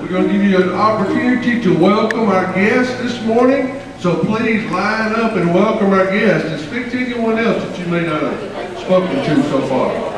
We're going to give you an opportunity to welcome our guests this morning. So please line up and welcome our guests and speak to anyone else that you may not have spoken to so far.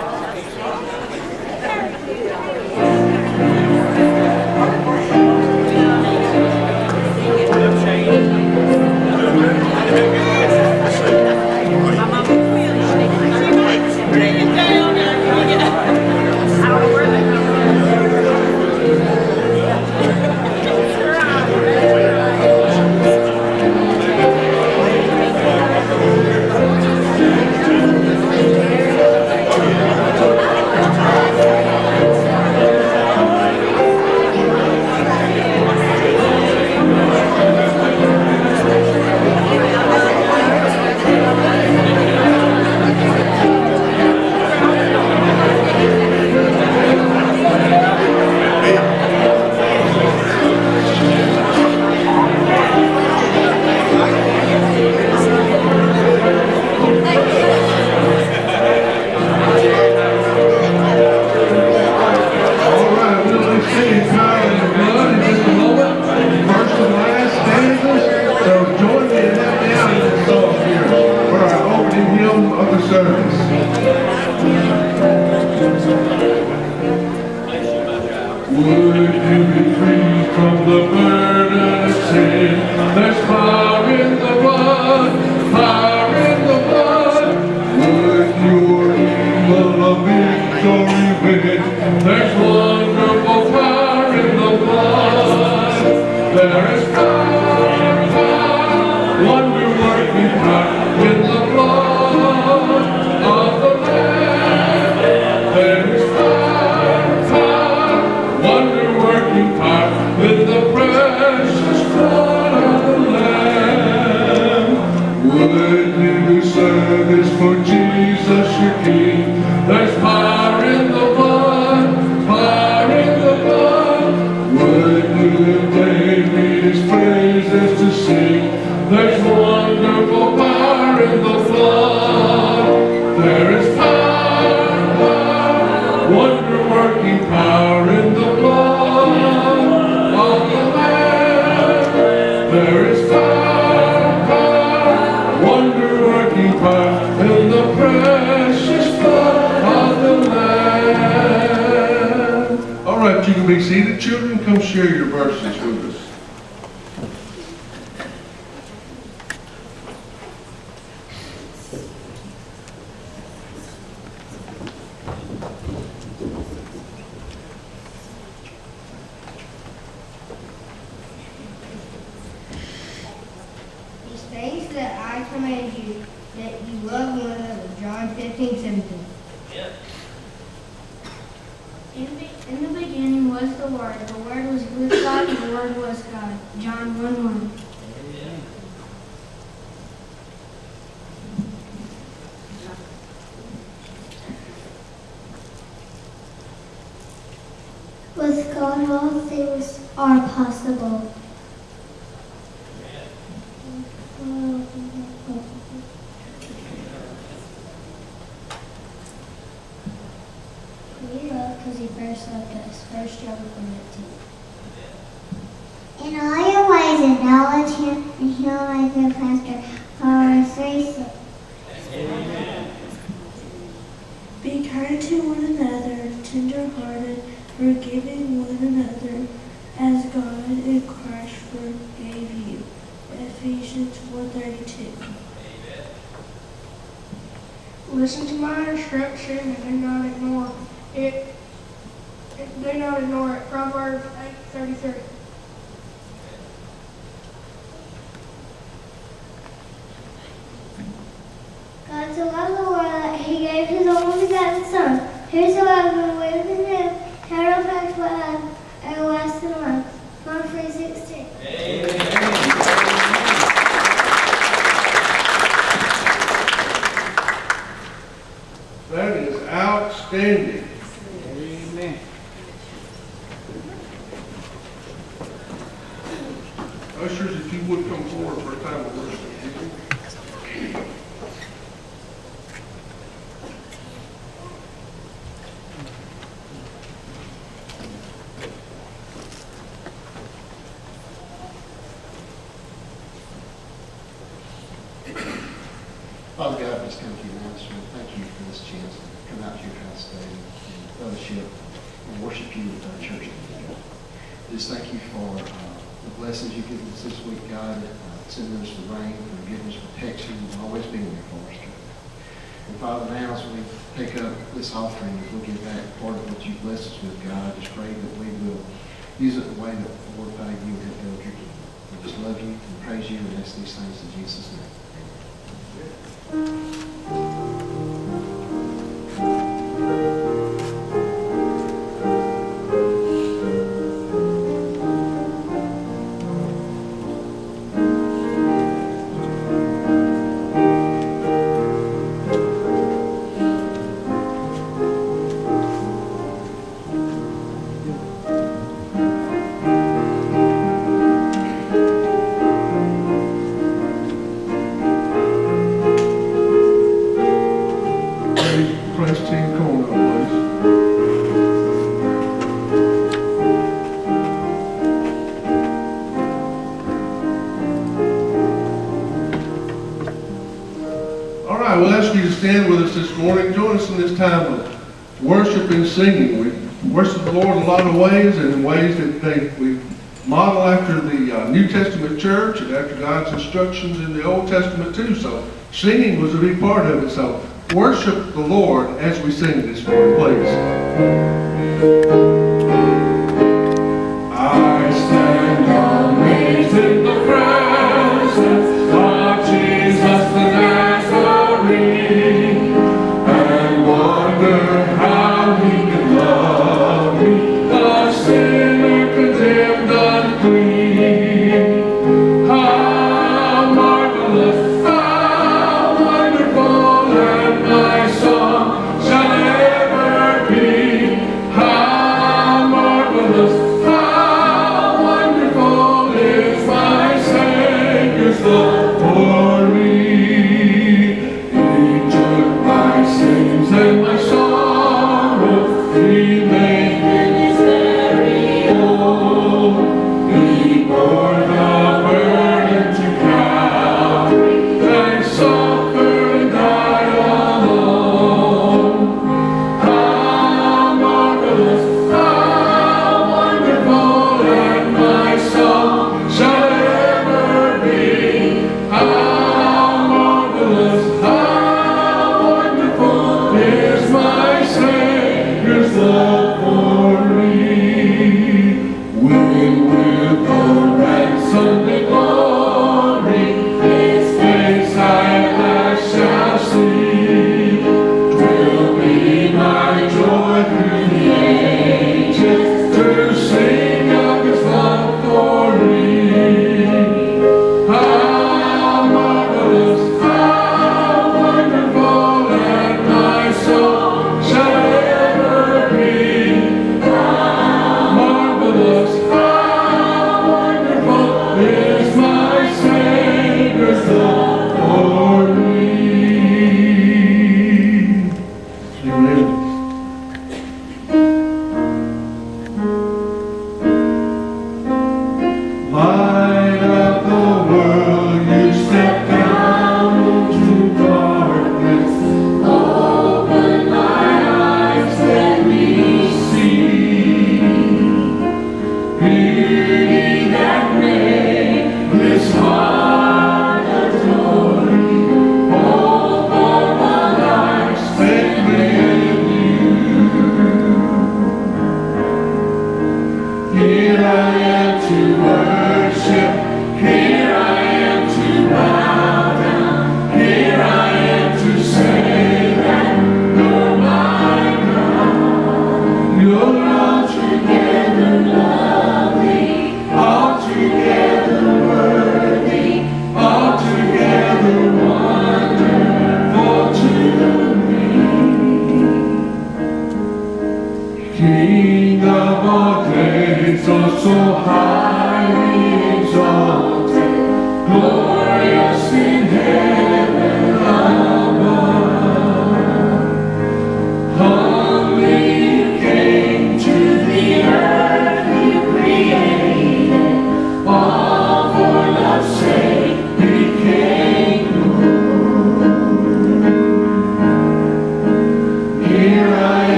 Be seated, children. Come share your verses with us. These things that I command you, that you love one another. John 15:17. Yeah. In the beginning was the Word was with God, and the Word was God. John 1:1. With God all things are possible. We love because he first loved us. 1 John 1:19. In all your ways acknowledge him, and he'll make your pastor. Proverbs 3:6. Be kind to one another, tender-hearted, forgiving one another, as God in Christ forgave you. Ephesians 1:32. Listen to my instruction and do not ignore it. Do not ignore it. Proverbs 8:33. God so loved the world that he gave his only begotten Son. Whosoever believes in him shall not perish but have everlasting life. John 3:16. That is outstanding. Amen. Ushers, if you would come forward for a time of worship. I just come to you, Master, and thank you for this chance to come out to your house today and fellowship and worship you with our church together. Just thank you for the blessings you've given us this week, God, sending us the rain, for giving us protection, and always being there for us, God. And Father, now as we take up this offering, as we get back part of what you've blessed us with, God, I just pray that we will use it in a way that will glorify you and build your kingdom. We just love you and praise you and ask these things in Jesus' name. Press team corner, please. All right, we'll ask you to stand with us this morning. Join us in this time of worship and singing. We worship the Lord in a lot of ways, and in ways that we model after the New Testament church and after God's instructions in the Old Testament too. So singing was a big part of it. So worship the Lord as we sing this morning, please. I stand amazed in the presence of Jesus the Nazarene, and wonder how he can love me, a sinner condemned unclean. How marvelous, how wonderful, and my song shall ever be. How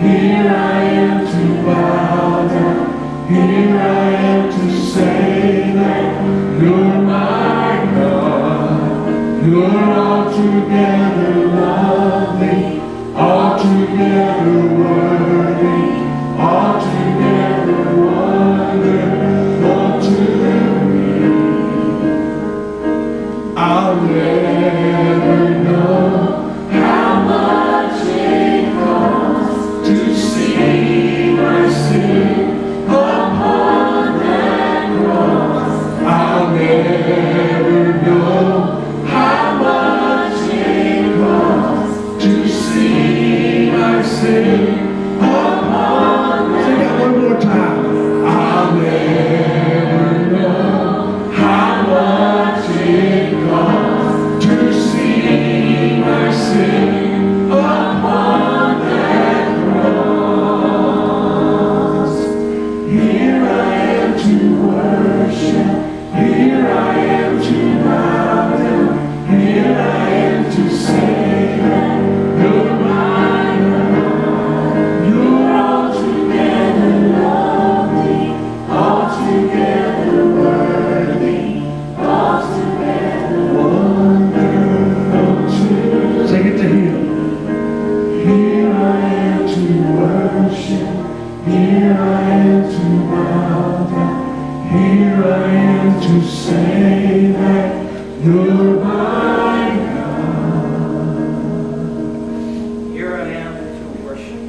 Here I am to bow down. Here I am to say that you're my God. You're altogether lovely, altogether worthy, altogether wonderful to me. I'll never know how much it costs to see my sin upon that cross. I'll never know how much it costs to see my sin upon that. Sing that one more time. I'll never know how much it costs to see my sin upon that cross. Here I am to worship. Here I am to bow down. Here I am to say that you're my God. You're altogether lovely, altogether worthy, altogether wonderful to. Sing it to Him. Here I am to worship. Here I am to bow down. Here I am to say that you're my God. Here I am to worship.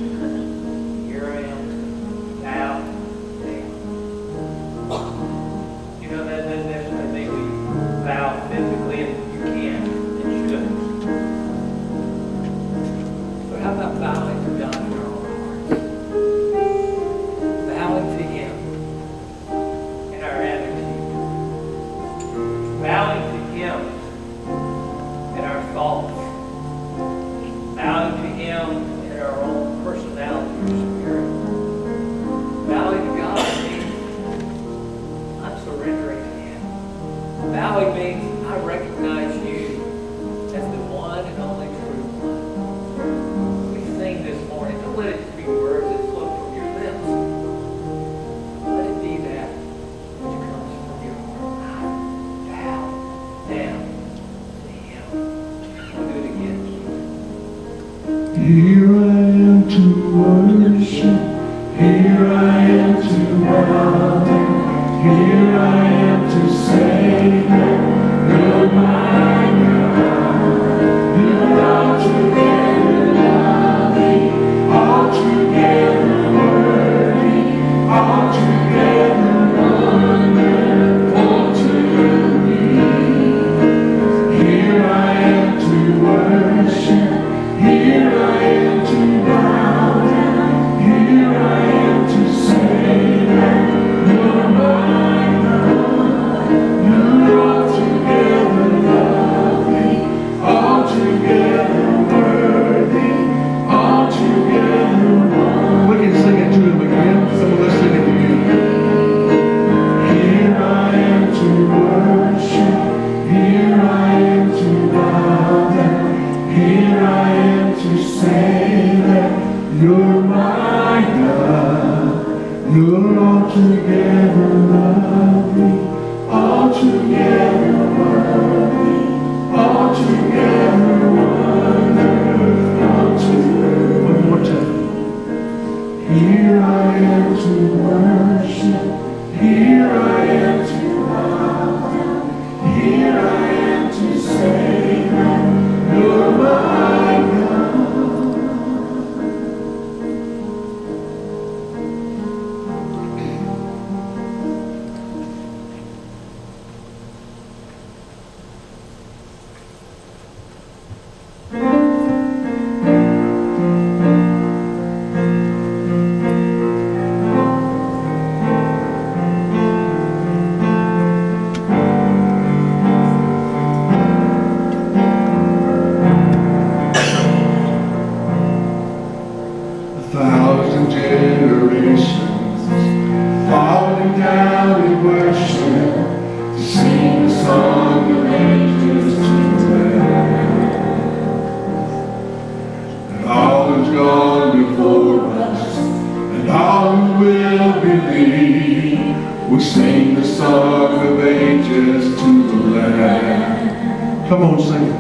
Here I am to bow down. You know, that's what I think we bow physically, and you can and should. But how about bowing to God in our own hearts? Bowing to Him in our attitude. Bowing to Him in our thoughts. Bowing to Him in our own personality or spirit. Bowing to God means I'm surrendering to Him. Bowing means I recognize You as the one and only true one. We sing this morning. Don't let it just be words that flow from your lips. Let it be that which comes from your heart. I bow down to Him. We'll do it again. Here I am to worship. Here I am to bow down. Here I am to say that you're my God. You're altogether lovely, altogether worthy, altogether wonderful to me. Here I am to worship. Here I am to bow down. Here I am to say that you're my God. You're altogether lovely, altogether worthy, altogether wonderful. We can sing it to Him again. So let's sing it again. Here I am to worship. Here I am to bow down. Here I am to say that you're my God. You're altogether lovely, altogether worthy, altogether wonderful to. One more time. Here I am to worship. Here I am to bow down. Here I am to say that you're my God. gone before us. Come on, sing it.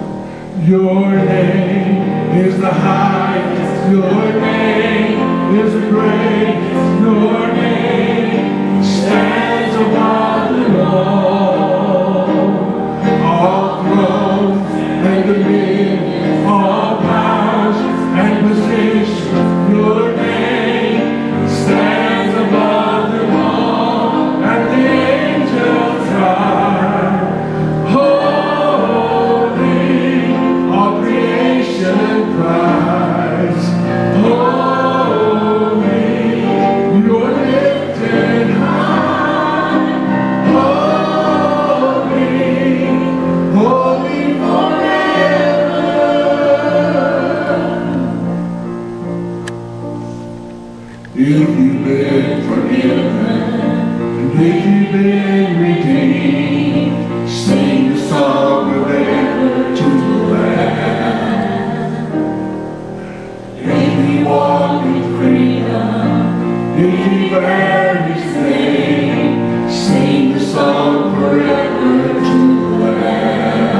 Your name is the highest. Your name is the greatest. Your name stands above them all thrones and dominions, all powers and positions. Your name stands above them all, and the angels cry, holy, all creation cries, holy, you're lifted high, holy, holy forever. If you've been forgiven, and if you've been redeemed, sing the song of ever to the Lamb. If you walk in freedom, if you bear His name, sing the song forever to the Lamb.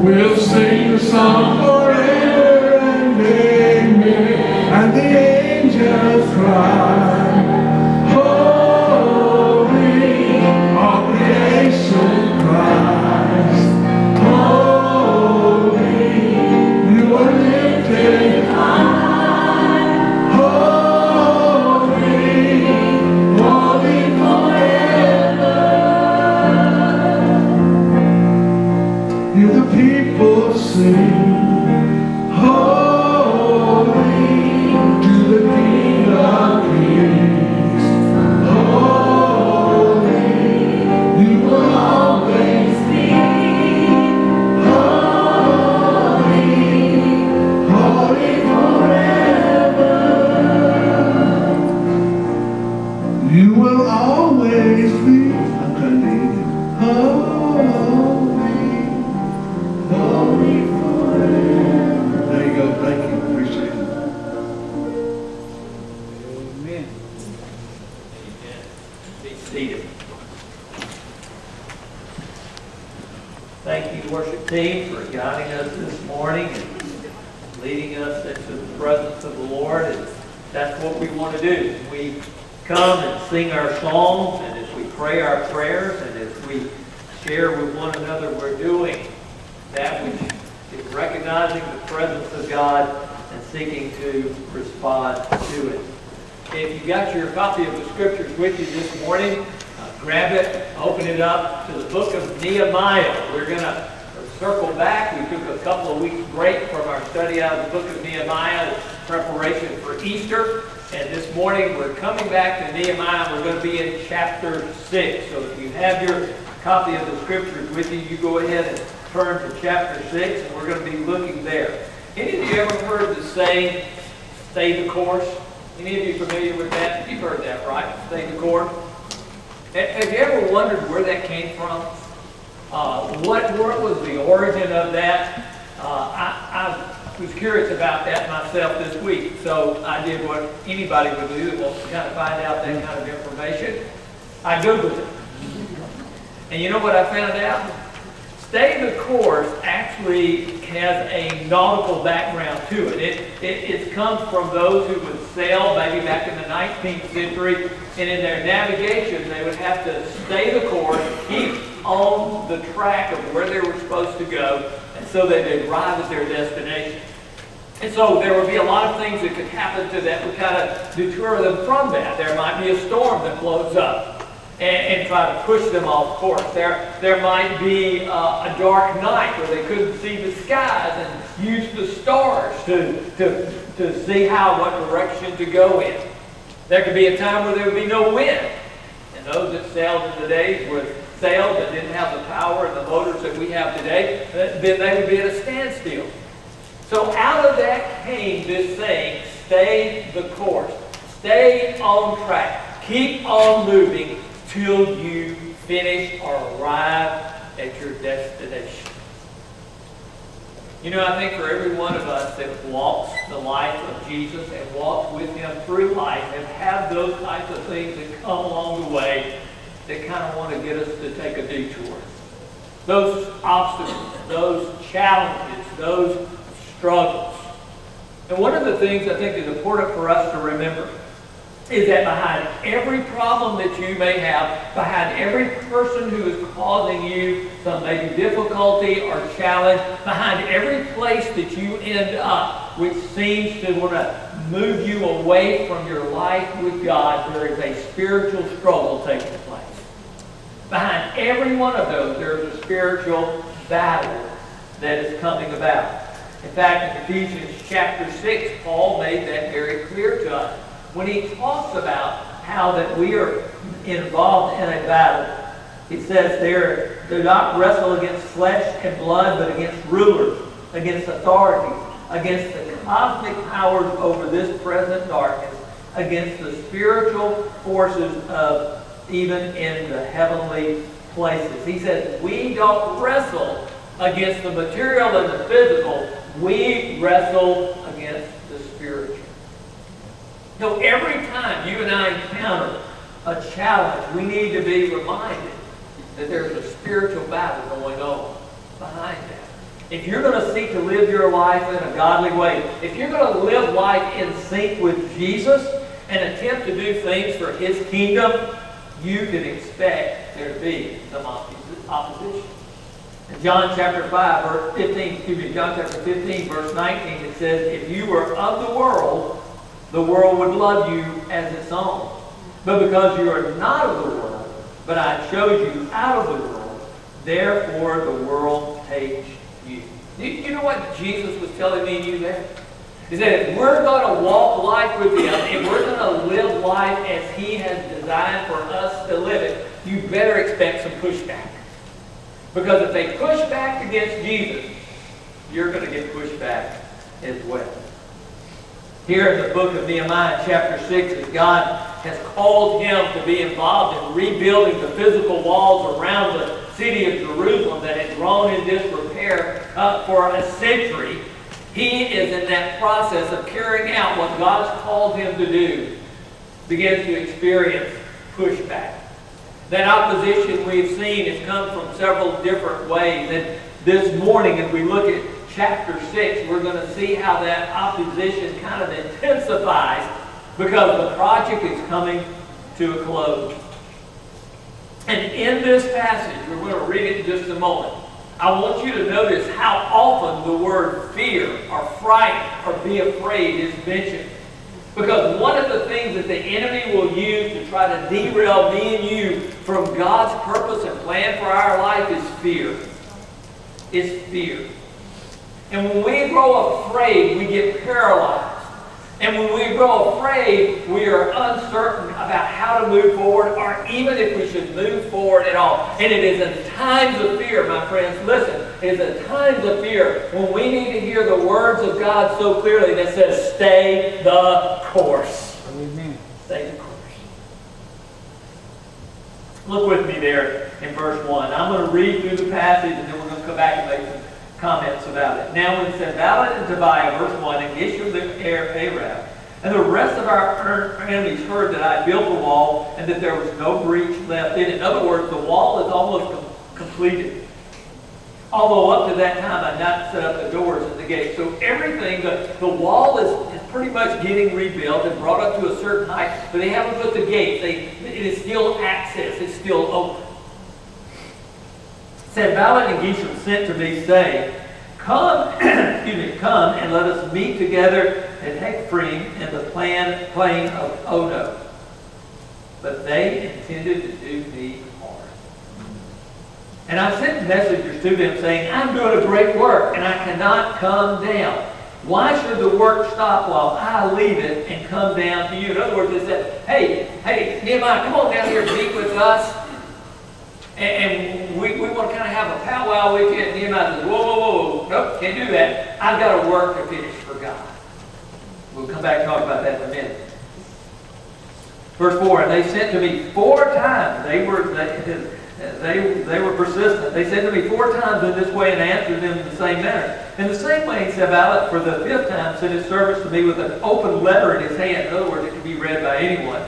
We'll sing the song forever and amen, and the angels cry, holy, all creation cries, holy, you are lifted high, holy, holy forever. Hear the people sing, holy, to the King of Kings. Holy, you will always be. Holy, holy forever. You will always be. I'm trying to eat it. Holy, holy forever. There you go. Thank you. Appreciate it. Amen. Be seated. Thank you, worship team, for guiding us this morning and leading us into the presence of the Lord. And that's what we want to do. We come and sing our songs, and as we pray our prayers, and as we share with one another, we're doing that which is recognizing the presence of God and seeking to respond to it. If you got your copy of the scriptures with you this morning, grab it, open it up to the book of Nehemiah. We're going to circle back. We took a couple of weeks break from our study out of the book of Nehemiah in preparation for Easter. And this morning we're coming back to Nehemiah. We're going to be in chapter 6. So if you have your copy of the scriptures with you, you go ahead and turn to chapter 6, and we're going to be looking there. Any of you ever heard the saying, stay the course? Any of you familiar with that? You've heard that, right? Stay the course. Have you ever wondered where that came from? What was the origin of that? I was curious about that myself this week, so I did what anybody would do that wants to kind of find out that kind of information. I Googled it. And you know what I found out? Stay the course actually has a nautical background to it. It comes from those who would sail maybe back in the 19th century, and in their navigation they would have to stay the course, keep on the track of where they were supposed to go, and so that they'd arrive at their destination. And so there would be a lot of things that could happen to that would kind of deter them from that. There might be a storm that blows up and try to push them off course. There might be a dark night where they couldn't see the skies and use the stars to see what direction to go in. There could be a time where there would be no wind. And those that sailed in the days were sailed that didn't have the power and the motors that we have today, then they would be at a standstill. So out of that came this saying, stay the course. Stay on track. Keep on moving till you finish or arrive at your destination. You know, I think for every one of us that walks the life of Jesus and walks with Him through life and have those types of things that come along the way that kind of want to get us to take a detour. those obstacles, those challenges, those struggles. And one of the things I think is important for us to remember is that behind every problem that you may have, behind every person who is causing you some maybe difficulty or challenge, behind every place that you end up, which seems to want to move you away from your life with God, there is a spiritual struggle taking place. Behind every one of those, there is a spiritual battle that is coming about. In fact, in Ephesians chapter 6, Paul made that very clear to us when he talks about how that we are involved in a battle. He says there, do not wrestle against flesh and blood, but against rulers, against authorities, against the cosmic powers over this present darkness, against the spiritual forces of even in the heavenly places. He says we don't wrestle against the material and the physical. We wrestle against the spiritual. So every time you and I encounter a challenge, we need to be reminded that there's a spiritual battle going on behind that. If you're going to seek to live your life in a godly way, if you're going to live life in sync with Jesus and attempt to do things for His kingdom, you can expect there to be some opposition. In John chapter 15, verse 19, it says, if you were of the world would love you as its own. But because you are not of the world, but I chose you out of the world, therefore the world hates you. You know what Jesus was telling me and you there? He said, if we're going to walk life with Him, if we're going to live life as He has designed for us to live it, you better expect some pushback. Because if they push back against Jesus, you're going to get pushed back as well. Here in the book of Nehemiah, chapter 6, as God has called him to be involved in rebuilding the physical walls around the city of Jerusalem that had grown in disrepair for a century, he is in that process of carrying out what God's called him to do, begins to experience pushback. That opposition we've seen has come from several different ways. And this morning, as we look at chapter 6, we're going to see how that opposition kind of intensifies because the project is coming to a close. And in this passage, we're going to read it in just a moment. I want you to notice how often the word fear or frighten or be afraid is mentioned. Because one of the things that the enemy will use to try to derail me and you from God's purpose and plan for our life is fear. It's fear. And when we grow afraid, we get paralyzed. And when we grow afraid, we are uncertain about how to move forward or even if we should move forward at all. And it is in times of fear, my friends, listen, it is in times of fear when we need to hear the words of God so clearly that says, stay the course. Amen. Stay the course. Look with me there in verse 1. I'm going to read through the passage and then we're going to come back and make some comments about it. Now when Sanballat and Tobiah, verse 1, and Geshem the Arab, and the rest of our enemies heard that I built the wall and that there was no breach left in it. In other words, the wall is almost completed. Although up to that time I had not set up the doors and the gates. So everything, the wall is pretty much getting rebuilt and brought up to a certain height, but they haven't put the gates. It is still access. It's still open. Sanballat and Geshem sent to me, saying, come and let us meet together at Hephraim in the plain of Ono. But they intended to do me harm. And I sent messengers to them saying, I'm doing a great work and I cannot come down. Why should the work stop while I leave it and come down to you? In other words, they said, hey, Nehemiah, come on down here and meet with us. And we want to kind of have a powwow with you. And Nehemiah says, whoa, nope, can't do that. I've got a work to finish for God. We'll come back and talk about that in a minute. Verse 4, and they sent to me 4 times. They were persistent. They sent to me 4 times in this way and answered them in the same manner. In the same way, Sanballat, for the 5th time, sent his servants to me with an open letter in his hand. In other words, it could be read by anyone.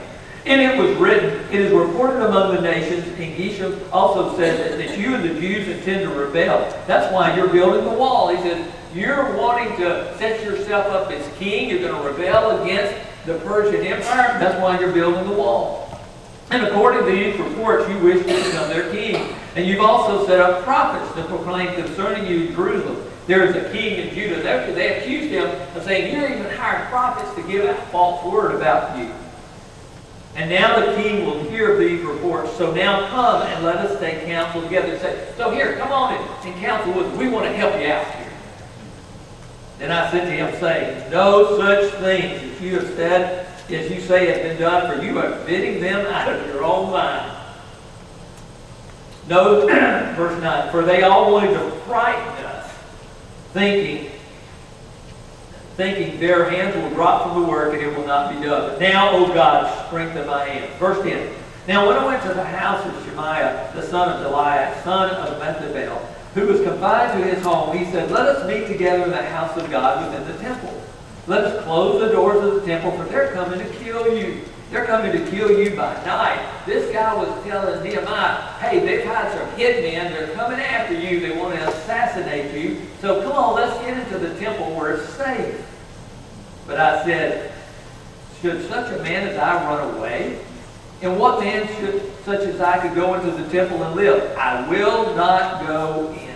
And it was written, It is reported among the nations, and Geshem also said that you and the Jews intend to rebel. That's why you're building the wall. He says, you're wanting to set yourself up as king. You're going to rebel against the Persian Empire. That's why you're building the wall. And according to these reports, you wish to become their king. And you've also set up prophets to proclaim concerning you Jerusalem. There is a king in Judah. They accused him of saying, you're even hired prophets to give out false word about you. And now the king will hear of these reports. So now come and let us take counsel together. Say, so here, come on and counsel with us. We want to help you out here. Then I said to him, saying, no such things as you have said, as you say have been done, for you are fitting them out of your own mind. No, verse 9, for they all wanted to frighten us, thinking their hands will drop from the work and it will not be done. But now, O God, strengthen my hands. Verse 10, now when I went to the house of Shemaiah, the son of Deliah, son of Methabel, who was confined to his home, he said, let us meet together in the house of God within the temple. Let us close the doors of the temple, for they're coming to kill you. They're coming to kill you by night. This guy was telling Nehemiah, hey, they've had some hitmen. They're coming after you. They want to assassinate you. So come on, let's get into the temple where it's safe. But I said, should such a man as I run away? And what man should such as I could go into the temple and live? I will not go in.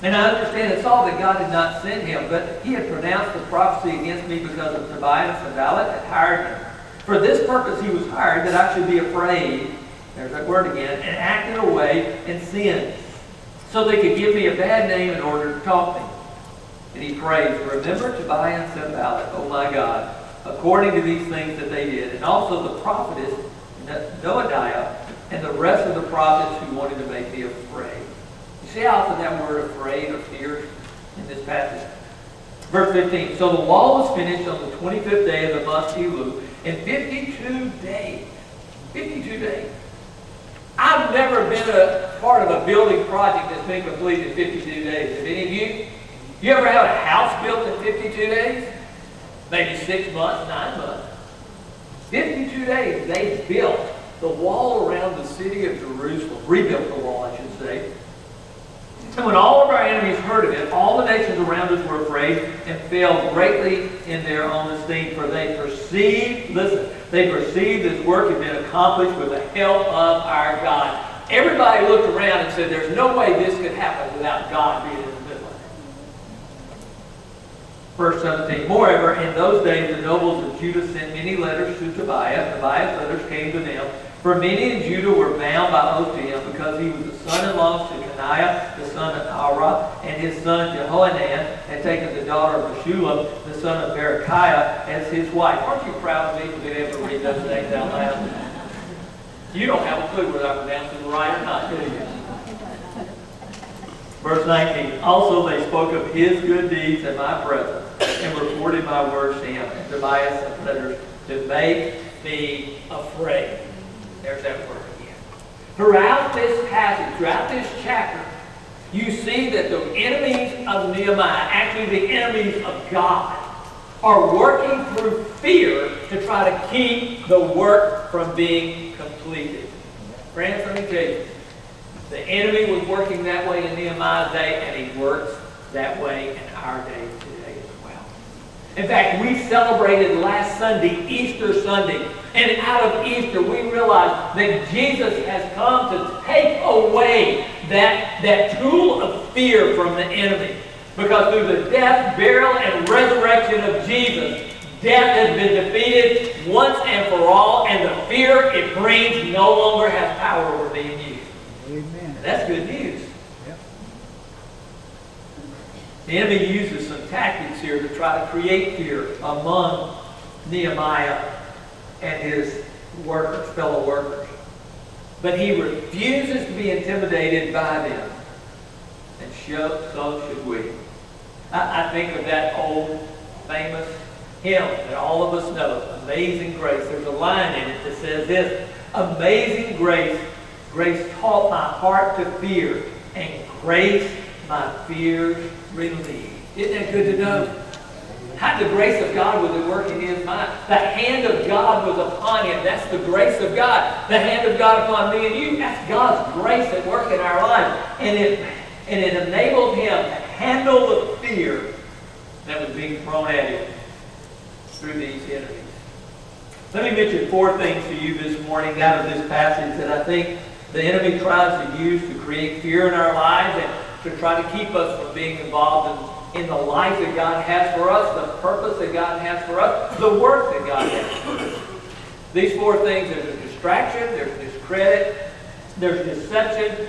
And I understand it's all that God had not sent him, but he had pronounced the prophecy against me because of Tobias and Sanballat had hired him. For this purpose he was hired, that I should be afraid, there's that word again, and act in a way and sin, so they could give me a bad name in order to taunt me. And he prays, remember Tobias and Sanballat, oh my God, according to these things that they did, and also the prophetess Noadiah and the rest of the prophets who wanted to make me afraid. You see how often that word afraid or fear in this passage? Verse 15, so the wall was finished on the 25th day of the month Elul in 52 days. 52 days. I've never been a part of a building project that's been completed in 52 days. Have any of you? You ever had a house built in 52 days? Maybe 6 months, 9 months. 52 days they built the wall around the city of Jerusalem. Rebuilt the wall, I should say. And when all of our enemies heard of it, all the nations around us were afraid and fell greatly in their own esteem. For they perceived, they perceived this work had been accomplished with the help of our God. Everybody looked around and said, there's no way this could happen without God being in the middle of it. Verse 17, moreover, in those days the nobles of Judah sent many letters to Tobiah. Tobiah's letters came to them. For many in Judah were bound by oath to him because he was the son-in-law to Coniah, the son of Ara, and his son Jehohanan had taken the daughter of Meshullam, the son of Berechiah, as his wife. Aren't you proud of me for being able to read those names out loud? You don't have a clue whether I'm pronouncing it right or not, do you? Verse 19, also they spoke of his good deeds in my presence and reported my words to him. And Tobias sent letters to make me afraid. There's that word again. Throughout this passage, throughout this chapter, you see that the enemies of Nehemiah, actually the enemies of God, are working through fear to try to keep the work from being completed. Friends, let me tell you, the enemy was working that way in Nehemiah's day, and he works that way in our day today as well. In fact, we celebrated last Sunday, Easter Sunday. And out of Easter, we realize that Jesus has come to take away that tool of fear from the enemy. Because through the death, burial, and resurrection of Jesus, death has been defeated once and for all, and the fear it brings no longer has power over being used. Amen. And that's good news. Yep. The enemy uses some tactics here to try to create fear among Nehemiah and his workers, fellow workers. But he refuses to be intimidated by them. And so should we. I think of that old famous hymn that all of us know, Amazing Grace. There's a line in it that says this, Amazing grace, grace taught my heart to fear, and grace my fears relieved. Isn't that good to know? The grace of God was at work in his mind. The hand of God was upon him. That's the grace of God. The hand of God upon me and you. That's God's grace at work in our lives. And it enabled him to handle the fear that was being thrown at him through these enemies. Let me mention 4 things to you this morning out of this passage that I think the enemy tries to use to create fear in our lives and to try to keep us from being involved in the life that God has for us, the purpose that God has for us, the work that God has for us. These 4 things: there's a distraction, there's discredit, there's deception,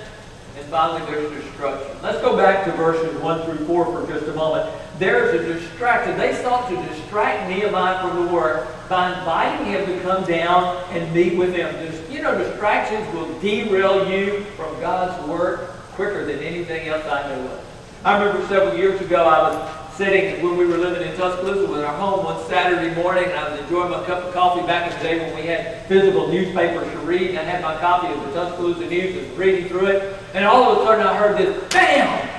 and finally there's destruction. Let's go back to verses 1 through 4 for just a moment. There's a distraction. They sought to distract Nehemiah from the work by inviting him to come down and meet with them. Distractions will derail you from God's work quicker than anything else I know of. I remember several years ago, I was sitting when we were living in Tuscaloosa with our home one Saturday morning, and I was enjoying my cup of coffee back in the day when we had physical newspapers to read, and I had my copy of the Tuscaloosa News and was reading through it, and all of a sudden I heard this BAM!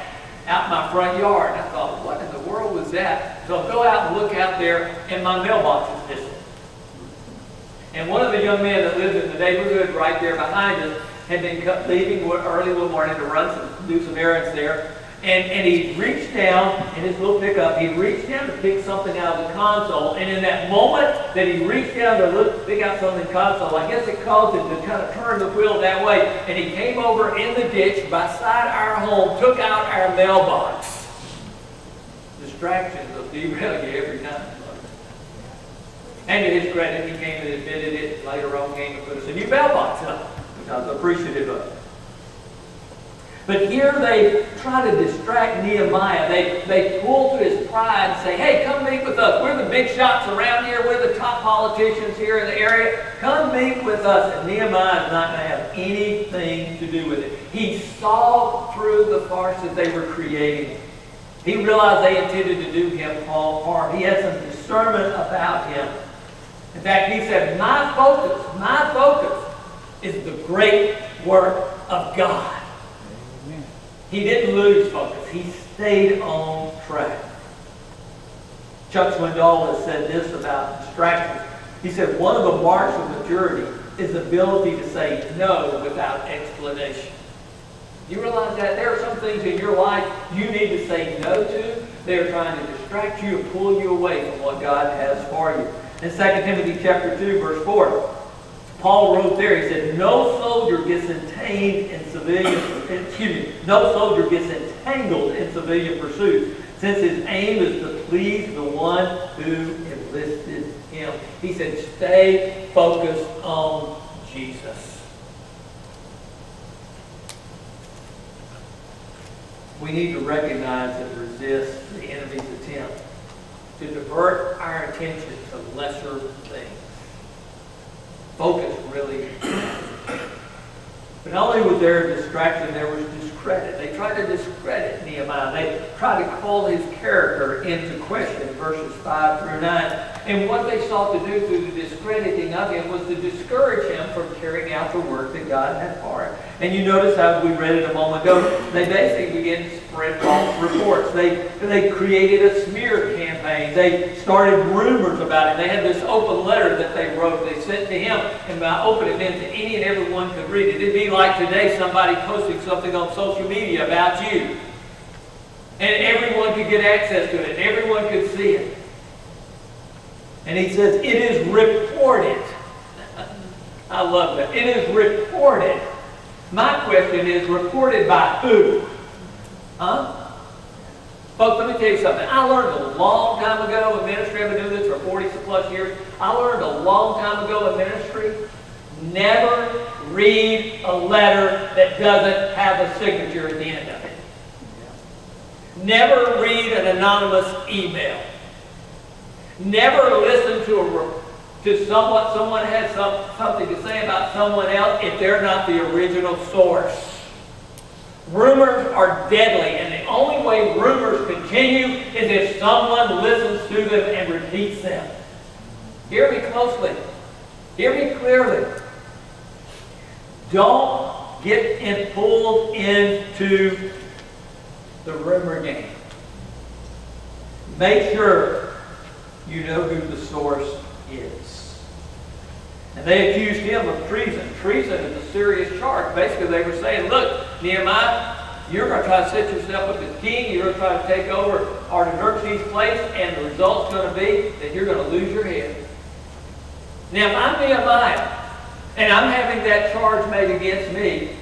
Out my front yard. And I thought, what in the world was that? So I go out and look out there, and my mailbox is missing. And one of the young men that lived in the neighborhood right there behind us had been leaving early one morning to do some errands there. And he reached down in his little pickup, he reached down to pick something out of the console. And in that moment that he reached down to pick out something in the console, I guess it caused him to kind of turn the wheel that way. And he came over in the ditch beside our home, took out our mailbox. Distractions will derail you every time. And to his credit, he came and admitted it. Later on, came and put us a new mailbox up, which I was appreciative of. But here they try to distract Nehemiah. They pull to his pride and say, hey, come meet with us. We're the big shots around here. We're the top politicians here in the area. Come meet with us. And Nehemiah is not going to have anything to do with it. He saw through the farce that they were creating. He realized they intended to do him harm. He had some discernment about him. In fact, he said, my focus is the great work of God. He didn't lose focus. He stayed on track. Chuck Swindoll has said this about distractions. He said, one of the marks of maturity is the ability to say no without explanation. You realize that there are some things in your life you need to say no to. They're trying to distract you and pull you away from what God has for you. In 2 Timothy chapter 2, verse 4, Paul wrote there, he said, no soldier gets entangled in civilian pursuits, since his aim is to please the one who enlisted him. He said, stay focused on Jesus. We need to recognize and resist the enemy's attempt to divert our attention to lesser things. Focus really matters. But not only was there a distraction, there was discredit. They tried to discredit Nehemiah. They tried to call his character into question, verses 5 through 9. And what they sought to do through the discrediting of him was to discourage him from carrying out the work that God had for him. And you notice how we read it a moment ago, they basically began to spread false reports. They created a smear campaign. They started rumors about him. They had this open letter that they wrote. They sent to him, and by open it meant that any and everyone could read it. It'd be like today somebody posting something on social media about you. And everyone could get access to it. And everyone could see it. And he says, it is reported. I love that. It is reported. My question is, reported by who? Huh? Folks, let me tell you something. I learned a long time ago in ministry, I've been doing this for 40 plus years. I learned a long time ago in ministry, never read a letter that doesn't have a signature at the end of it. Never read an anonymous email. Never listen to someone has something to say about someone else if they're not the original source. Rumors are deadly, and the only way rumors continue is if someone listens to them and repeats them. Hear me closely. Hear me clearly. Don't get pulled into the rumor game. Make sure you know who the source is. And they accused him of treason. Treason is a serious charge. Basically, they were saying, look, Nehemiah, you're going to try to set yourself up as king. You're going to try to take over Artaxerxes' place, and the result's going to be that you're going to lose your head. Now, if I'm Nehemiah, and I'm having that charge made against me,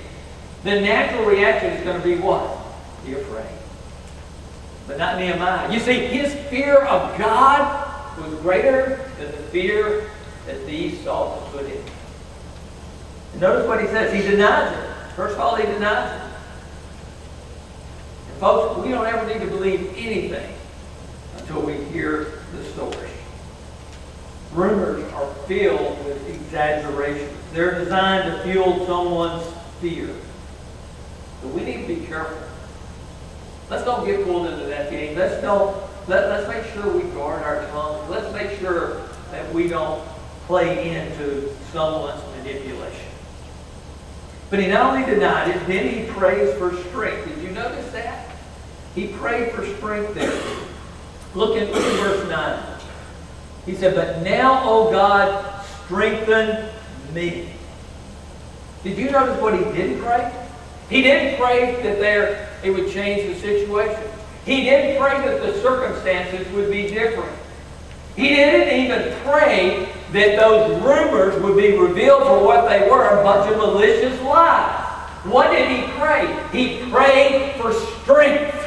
the natural reaction is going to be what? Be afraid. But not Nehemiah. You see, his fear of God was greater than the fear that these sought to put in. And notice what he says. He denies it. First of all, he denies it. And folks, we don't ever need to believe anything until we hear the story. Rumors are filled with exaggeration. They're designed to fuel someone's fear. So we need to be careful. Let's don't get pulled into that game. Let's make sure we guard our tongue. Let's make sure that we don't play into someone's manipulation. But he not only denied it, then he prays for strength. Did you notice that? He prayed for strength there. Look at verse 9. He said, but now, O God, strengthen me. Did you notice what he didn't pray? He didn't pray that it would change the situation. He didn't pray that the circumstances would be different. He didn't even pray that those rumors would be revealed for what they were, a bunch of malicious lies. What did he pray? He prayed for strength.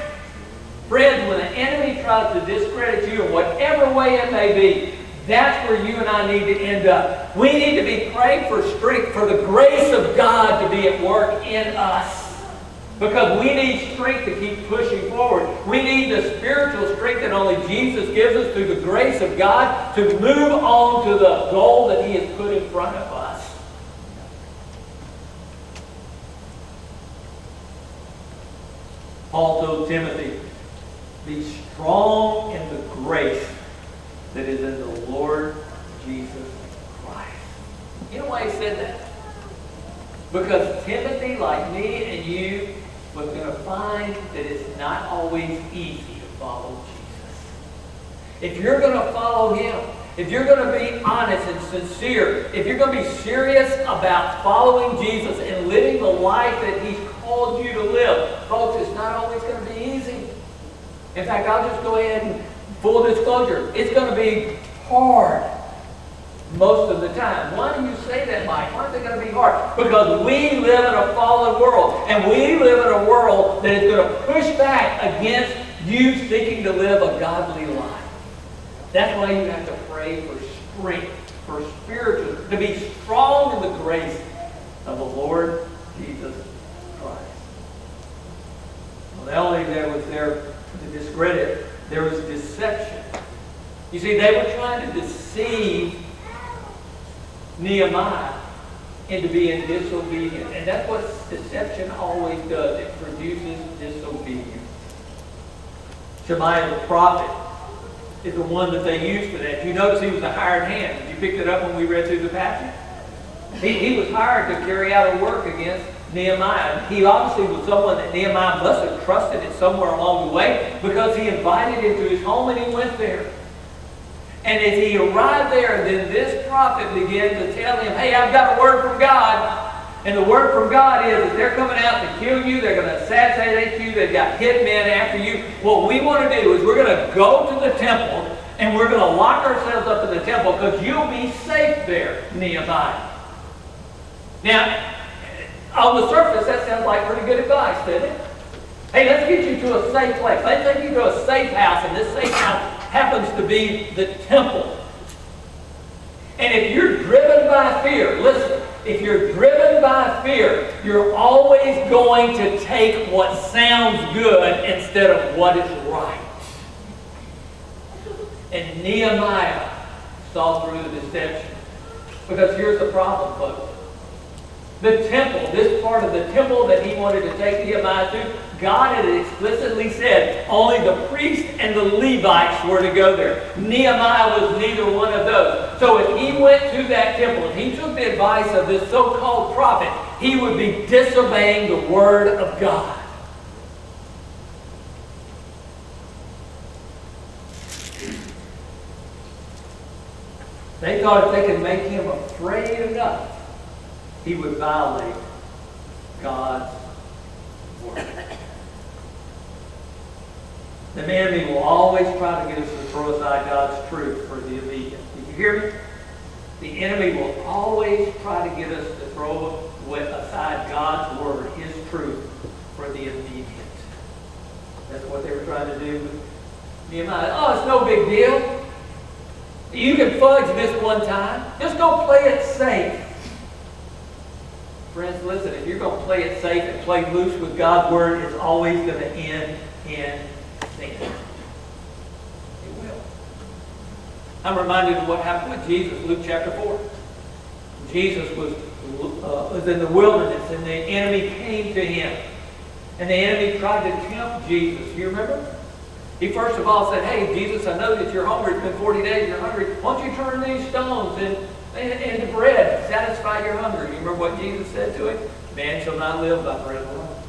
Friends, when the enemy tries to discredit you in whatever way it may be, that's where you and I need to end up. We need to be praying for strength, for the grace of God to be at work in us. Because we need strength to keep pushing forward. We need the spiritual strength that only Jesus gives us through the grace of God to move on to the goal that He has put in front of us. Paul told Timothy, be strong in the grace that is in the Lord Jesus Christ. You know why he said that? Because Timothy, like me and you, was going to find that it's not always easy to follow Jesus. If you're going to follow Him, if you're going to be honest and sincere, if you're going to be serious about following Jesus and living the life that He's called you to live, folks, it's not always going to be easy. In fact, I'll just go ahead and full disclosure, it's going to be hard most of the time. Why do you say that, Mike? Why is it going to be hard? Because we live in a fallen world, and we live in a world that is going to push back against you seeking to live a godly life. That's why you have to pray for strength, for spiritual, to be strong in the grace of the Lord Jesus Christ. Well, not only was there the discredit, there was deception. You see, they were trying to deceive Nehemiah into being disobedient. And that's what deception always does. It produces disobedience. Shemaiah the prophet is the one that they used for that. You notice he was a hired hand. Did you pick that up when we read through the passage? He was hired to carry out a work against Nehemiah. He obviously was someone that Nehemiah must have trusted it somewhere along the way, because he invited him to his home and he went there. And as he arrived there, then this prophet began to tell him, hey, I've got a word from God. And the word from God is that they're coming out to kill you. They're going to assassinate you. They've got hitmen after you. What we want to do is we're going to go to the temple and we're going to lock ourselves up in the temple because you'll be safe there, Nehemiah. Now, on the surface, that sounds like pretty good advice, doesn't it? Hey, let's get you to a safe place. Let's take you to a safe house, and this safe house happens to be the temple. And if you're driven by fear, listen, if you're driven by fear, you're always going to take what sounds good instead of what is right. And Nehemiah saw through the deception. Because here's the problem, folks. The temple, this part of the temple that he wanted to take Nehemiah to, God had explicitly said only the priests and the Levites were to go there. Nehemiah was neither one of those. So if he went to that temple, if he took the advice of this so-called prophet, he would be disobeying the word of God. They thought if they could make him afraid enough, he would violate God's word. The enemy will always try to get us to throw aside God's truth for the obedient. Did you hear me? The enemy will always try to get us to throw aside God's word, his truth, for the obedient. That's what they were trying to do with Nehemiah. Oh, it's no big deal. You can fudge this one time. Just go play it safe. Friends, listen, if you're going to play it safe and play loose with God's word, it's always going to end in sin. It will. I'm reminded of what happened with Jesus, Luke chapter 4. Jesus was in the wilderness, and the enemy came to him. And the enemy tried to tempt Jesus. You remember? He first of all said, hey, Jesus, I know that you're hungry. It's been 40 days. You're hungry. Why don't you turn these stones into bread? Satisfy your hunger. You remember what Jesus said to him? Man shall not live by bread alone.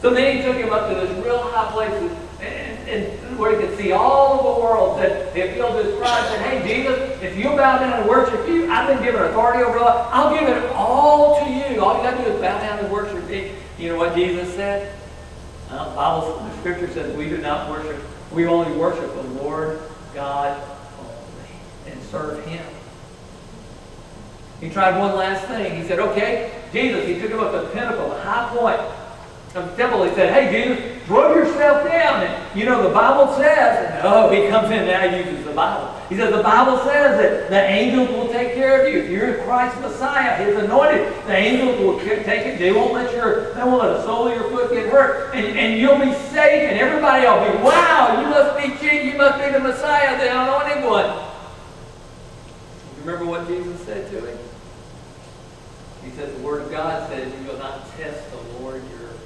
So then he took him up to this real high place and where he could see all of the world. That he filled his pride and said, hey, Jesus, if you bow down and worship you, I've been given authority over life. I'll give it all to you. All you got to do is bow down and worship me. You know what Jesus said? The scripture says we do not worship. We only worship the Lord God only and serve him. He tried one last thing. He said, okay, Jesus, he took him up to the pinnacle, the high point of the temple. He said, hey, Jesus, throw yourself down. And you know, the Bible says, he comes in now, he uses the Bible. He says, the Bible says that the angels will take care of you. If you're Christ's Messiah, his anointed, the angels will take it. They won't let a sole of your foot get hurt. And you'll be safe, and everybody will be, wow, you must be Jesus. You must be the Messiah, the anointed one. Remember what Jesus said to him? He said, the Word of God says, you will not test the Lord your God.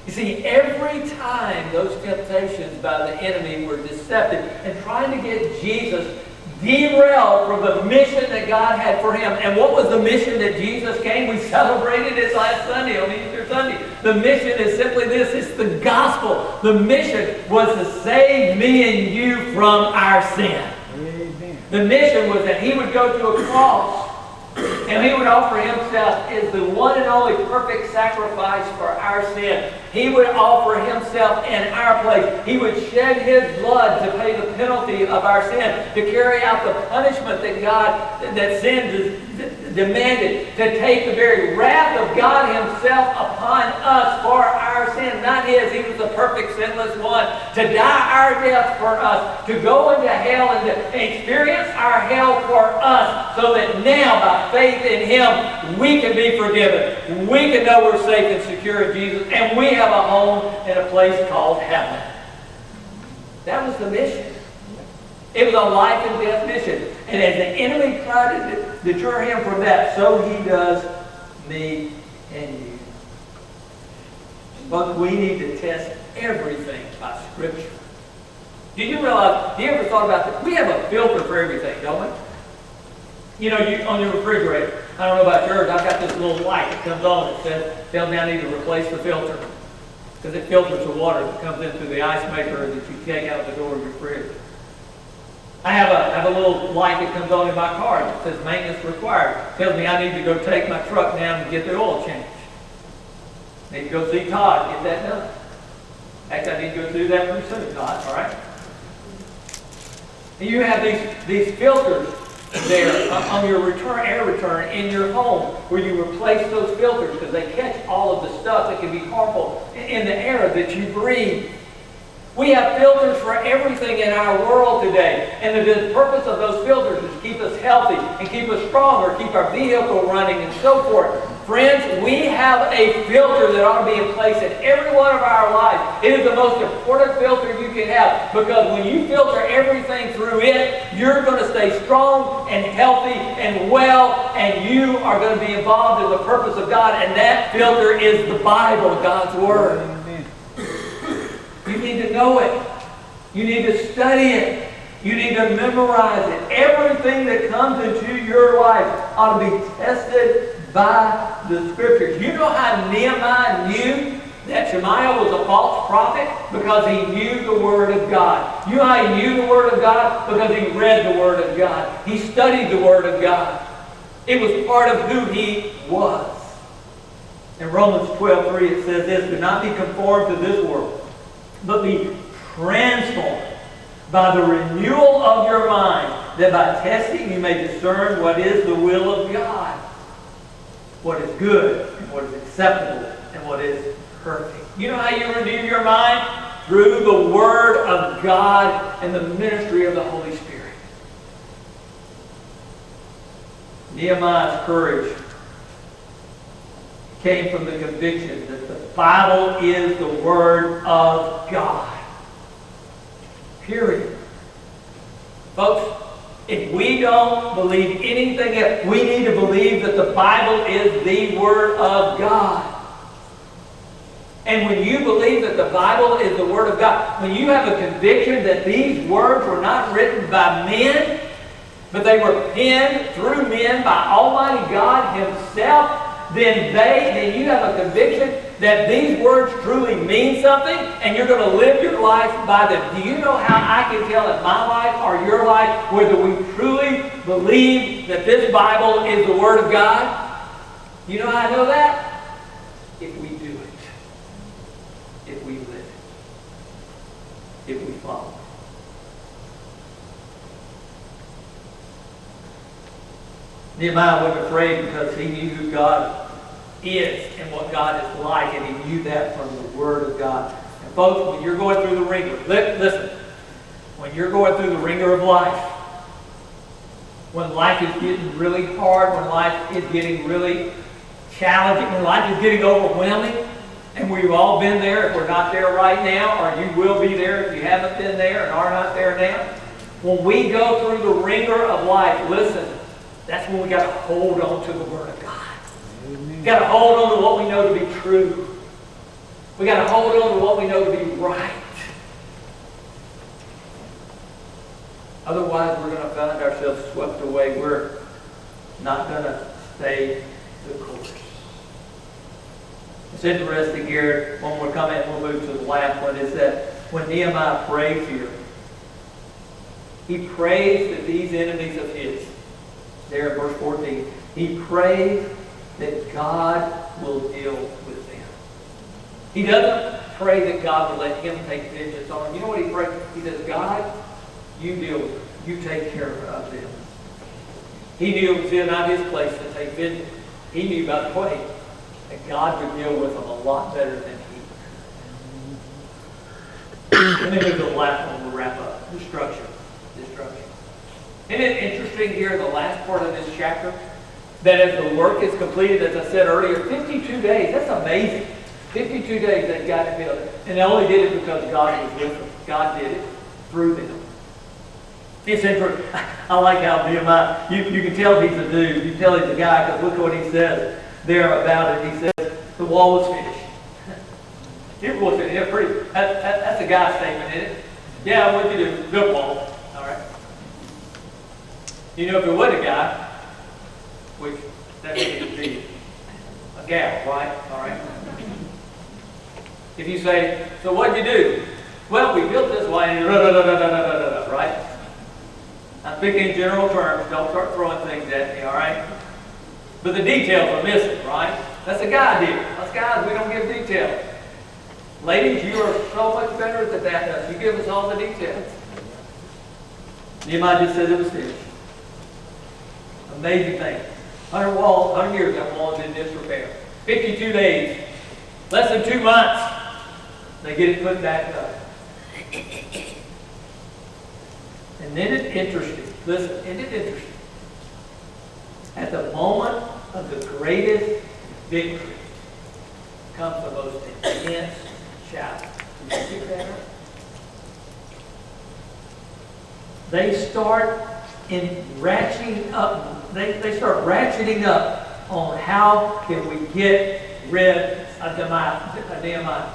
You see, every time those temptations by the enemy were deceptive and trying to get Jesus derailed from the mission that God had for him. And what was the mission that Jesus came? We celebrated it last Sunday, on Easter Sunday. The mission is simply this. It's the gospel. The mission was to save me and you from our sin. Amen. The mission was that he would go to a cross and he would offer himself as the one and only perfect sacrifice for our sin. He would offer himself in our place. He would shed his blood to pay the penalty of our sin, to carry out the punishment that sin demanded, to take the very wrath of God himself upon us for our sin, not his. He was the perfect sinless one, to die our death for us, to go into hell and to experience our hell for us, so that now by faith in him we can be forgiven. We can know we're safe and secure in Jesus, and we have a home in a place called heaven. That was the mission. It was a life and death mission. And as the enemy tried to deter him from that, so he does me and you. But we need to test everything by Scripture. Do you realize, you ever thought about that? We have a filter for everything, don't we? You know, on your refrigerator. I don't know about yours, I've got this little light that comes on that says, tells me I need to replace the filter. Because it filters the water that comes in through the ice maker that you take out the door of your fridge. I have a little light that comes on in my car that says maintenance required. It tells me I need to go take my truck down and get the oil changed. I need to go see Todd, get that done. Actually, I need to go do that pretty soon, Todd, all right? And you have these filters there on your air return in your home, where you replace those filters because they catch all of the stuff that can be harmful in the air that you breathe. We have filters for everything in our world today. And the purpose of those filters is to keep us healthy and keep us strong, or keep our vehicle running and so forth. Friends, we have a filter that ought to be in place in every one of our lives. It is the most important filter you can have, because when you filter everything through it, you're going to stay strong and healthy and well, and you are going to be involved in the purpose of God. And that filter is the Bible, God's Word. You need to know it. You need to study it. You need to memorize it. Everything that comes into your life ought to be tested by the Scriptures. You know how Nehemiah knew that Shemaiah was a false prophet? Because he knew the Word of God. You know how he knew the Word of God? Because he read the Word of God. He studied the Word of God. It was part of who he was. In Romans 12:3 it says this, do not be conformed to this world, but be transformed by the renewal of your mind, that by testing you may discern what is the will of God, what is good, and what is acceptable, and what is perfect. You know how you renew your mind? Through the Word of God and the ministry of the Holy Spirit. Nehemiah's courage came from the conviction that the Bible is the Word of God. Period. Folks, if we don't believe anything else, we need to believe that the Bible is the Word of God. And when you believe that the Bible is the Word of God, when you have a conviction that these words were not written by men, but they were penned through men by Almighty God Himself, then you have a conviction that these words truly mean something, and you're going to live your life by them. Do you know how I can tell in my life or your life whether we truly believe that this Bible is the Word of God? You know how I know that? If we do it. If we live it. If we follow it. Nehemiah wasn't afraid because he knew who God is and what God is like, and he knew that from the Word of God. And folks, when you're going through the ringer, listen, when you're going through the ringer of life, when life is getting really hard, when life is getting really challenging, when life is getting overwhelming, and we've all been there if we're not there right now, or you will be there if you haven't been there and are not there now. When we go through the ringer of life, listen, that's when we got to hold on to the Word of God. We got to hold on to what we know to be true. We got to hold on to what we know to be right. Otherwise, we're going to find ourselves swept away. We're not going to stay the course. It's interesting here, one more comment, we'll move to the last one, is that when Nehemiah prays here, he prays that these enemies of his, there in verse 14, he prays that God will deal with them. He doesn't pray that God will let him take vengeance on them. You know what he prays? He says, God, you deal with them. You take care of them. He knew it was not his place to take vengeance. He knew, by the way, that God would deal with them a lot better than he would. Let me move to the last one. We'll wrap up. Destruction. Isn't it interesting here in the last part of this chapter that as the work is completed, as I said earlier, 52 days, that's amazing. 52 days they got it built. And they only did it because God was with them. God did it through them. It's interesting. I like how Nehemiah, you can tell he's a dude. You can tell he's a guy because look what he says there about it. He says, the wall was finished. It was finished. Yeah, pretty. That's a guy statement, isn't it? Yeah, what'd you do? Built wall. All right. You know, if it was a guy, which that would be a gal, right? All right. If you say, so what'd you do? Well, we built this way, right? I'm speaking in general terms. Don't start throwing things at me, all right? But the details are missing, right? That's a guy deal. Us guys, we don't give details. Ladies, you are so much better at that than us. You give us all the details. Nehemiah just said it was finished. Amazing thing. 100 years that wall is in disrepair. 52 days. Less than 2 months. They get it put back up. And then it's interesting. Listen, isn't it interesting? At the moment of the greatest victory comes the most intense challenge. Did you get that? They start ratcheting up. They start ratcheting up on how can we get rid of Nehemiah.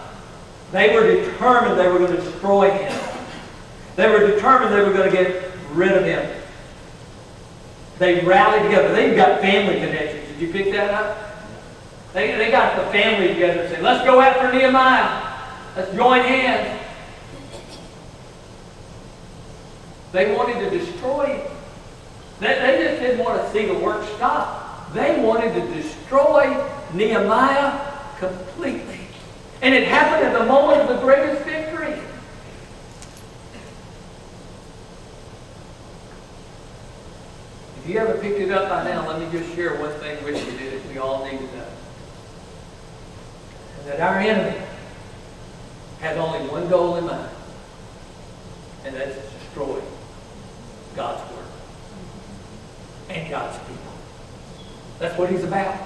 They were determined they were going to destroy him. They were determined they were going to get rid of him. They rallied together. They've got family connections. Did you pick that up? They got the family together and said, let's go after Nehemiah. Let's join hands. They wanted to destroy him. They just didn't want to see the work stop. They wanted to destroy Nehemiah completely. And it happened at the moment of the greatest victory. If you haven't picked it up by now, let me just share one thing with you that we all need to know. And that our enemy has only one goal in mind, and that's to destroy God's Word and God's people. That's what he's about.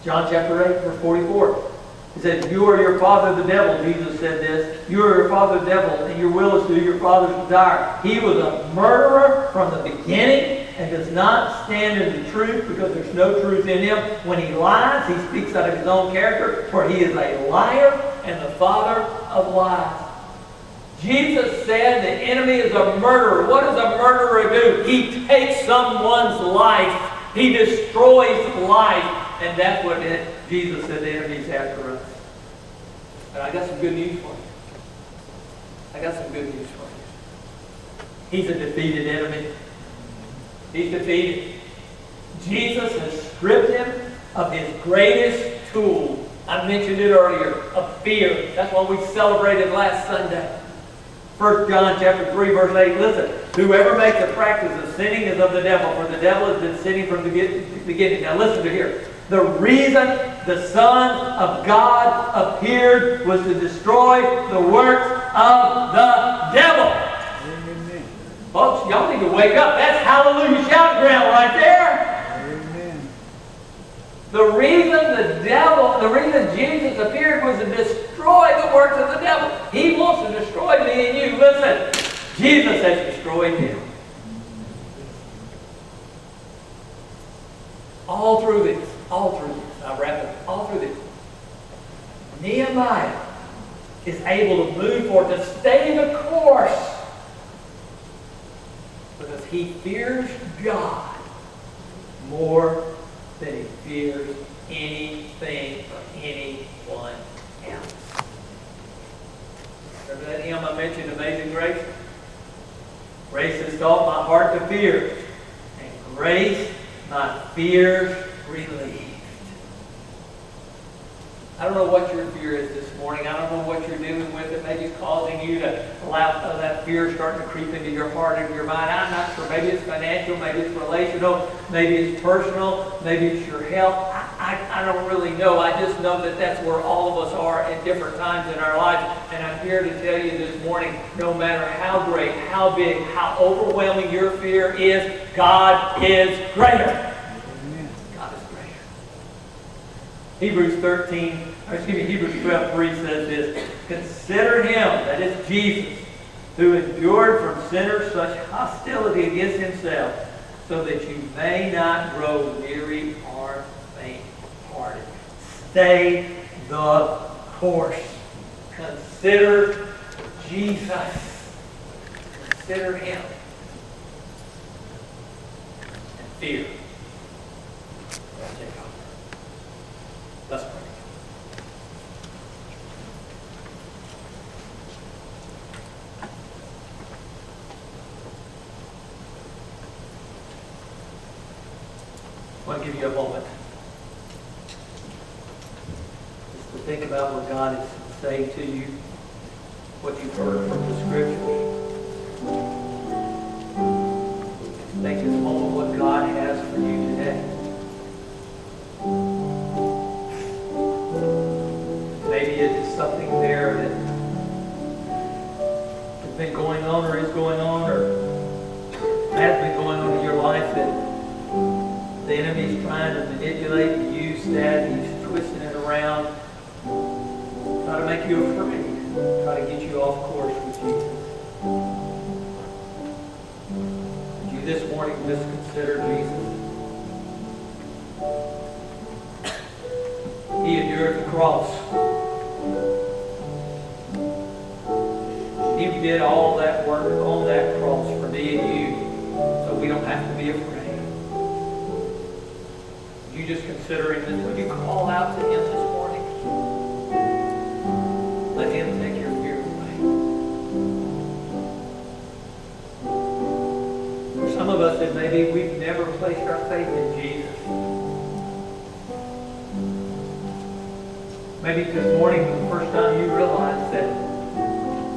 John chapter 8, verse 44. He said, you are your father the devil. Jesus said this. You are your father the devil, and your will is to do your father's desire. He was a murderer from the beginning and does not stand in the truth because there's no truth in him. When he lies, he speaks out of his own character, for he is a liar and the father of lies. Jesus said the enemy is a murderer. What does a murderer do? He takes someone's life. He destroys life. And that's what Jesus said the enemy's after us. But I got some good news for you. I got some good news for you. He's a defeated enemy. He's defeated. Jesus has stripped him of his greatest tool. I mentioned it earlier, of fear. That's what we celebrated last Sunday. 1 John chapter 3, verse 8. Listen, whoever makes a practice of sinning is of the devil, for the devil has been sinning from the beginning. Now listen to here. The reason the Son of God appeared was to destroy the works of the devil. Amen. Folks, y'all need to wake up. That's hallelujah shout ground right there. Amen. The reason Jesus appeared was to destroy the works of the devil. He wants to destroy me and you. Listen, Jesus has destroyed him. All through this, I wrap it, all through this. Nehemiah is able to move forward, to stay the course, because he fears God more than he fears anything or anyone else. Remember that hymn I mentioned, Amazing Grace? Grace has taught my heart to fear, and grace my fears relieved. I don't know what your fear is this morning. I don't know what you're dealing with that maybe it's causing you to allow that fear starting to creep into your heart and your mind. I'm not sure. Maybe it's financial, maybe it's relational, maybe it's personal, maybe it's your health. I don't really know. I just know that that's where all of us are at different times in our lives. And I'm here to tell you this morning, no matter how great, how big, how overwhelming your fear is, God is greater. God is greater. Hebrews 12:3 says this. Consider him, that is Jesus, who endured from sinners such hostility against himself, so that you may not grow weary or faint-hearted. Stay the course. Consider Jesus. Consider him. And fear. Take over. Let's pray. I want to give you a moment just to think about what God is saying to you, what you've heard from the Scriptures. Think this moment what God has for you today. Maybe it is something there that has been going on or is going on or has been going on in your life that the enemy is trying to manipulate and use that. He's twisting it around. Try to make you afraid. Try to get you off course with Jesus. Would you this morning just consider Jesus? He endured the cross. He did all that work on that cross for me and you, so we don't have to be afraid. you just consider him? Would you call out to him this morning? Let him take your fear away. For some of us, that maybe we've never placed our faith in Jesus. Maybe this morning was the first time you realized that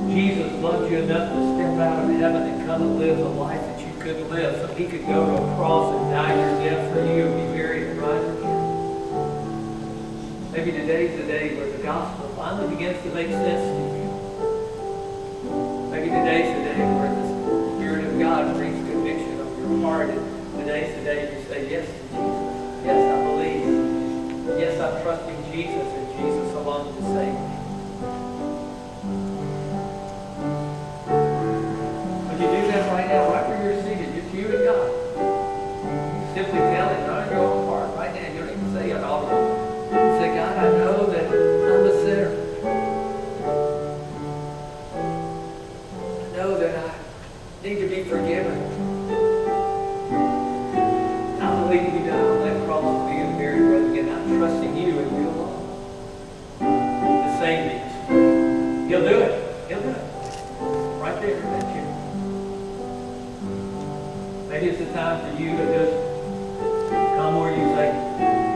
Jesus loved you enough to step out of heaven and come and live the life that you couldn't live, so he could go to a cross and die your death for you and be buried and rise again. Maybe today's the day where the gospel finally begins to make sense to you. Maybe today's the day where the Spirit of God brings conviction of your heart, and today's the day you say yes to Jesus. Yes, I believe. Yes, I trust in Jesus and Jesus alone to save me. Would you do that right now, right where you're seated, just you and God? You simply tell him, not in your own heart, right now. You don't even say it all alone. Say, God, I know that I'm a sinner. I know that I need to be forgiven. I believe you died on that cross for me and buried and rose again. I'm trusting you and you alone to save me. He'll do it. He'll do it. Right there, right here. Maybe it's the time for you to just come where you say,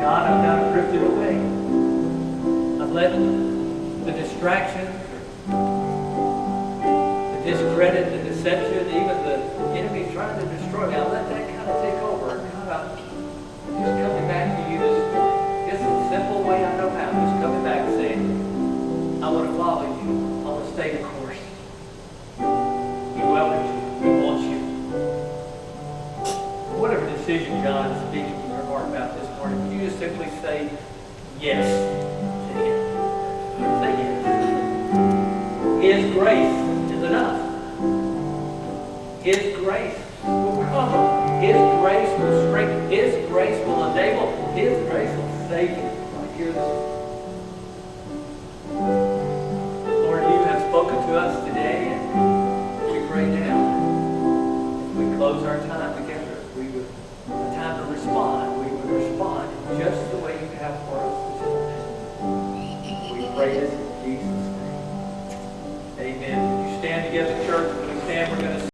God, I've kind of drifted away. I've let the distractions, the discredit, the deception, even the enemy trying to destroy me, I let that kind of take over. God, I'm just coming back to you this morning. Just a simple way I know how. Just coming back and saying, I want to follow you. I want to stay the course. He welcomes you. He wants you. Whatever decision God is speaking to your heart about this morning, would you just simply say yes to him? Say yes. His grace is enough. His grace will cover. His grace will strengthen. His grace will enable. His grace will save you. Right here this morning. Lord, you have spoken to us today, and we pray now, as we close our time together, we would, a time to respond, we would respond just the way you have for us this morning. We pray this in Jesus' name. Amen. Would you stand together, church? When we stand, we're going to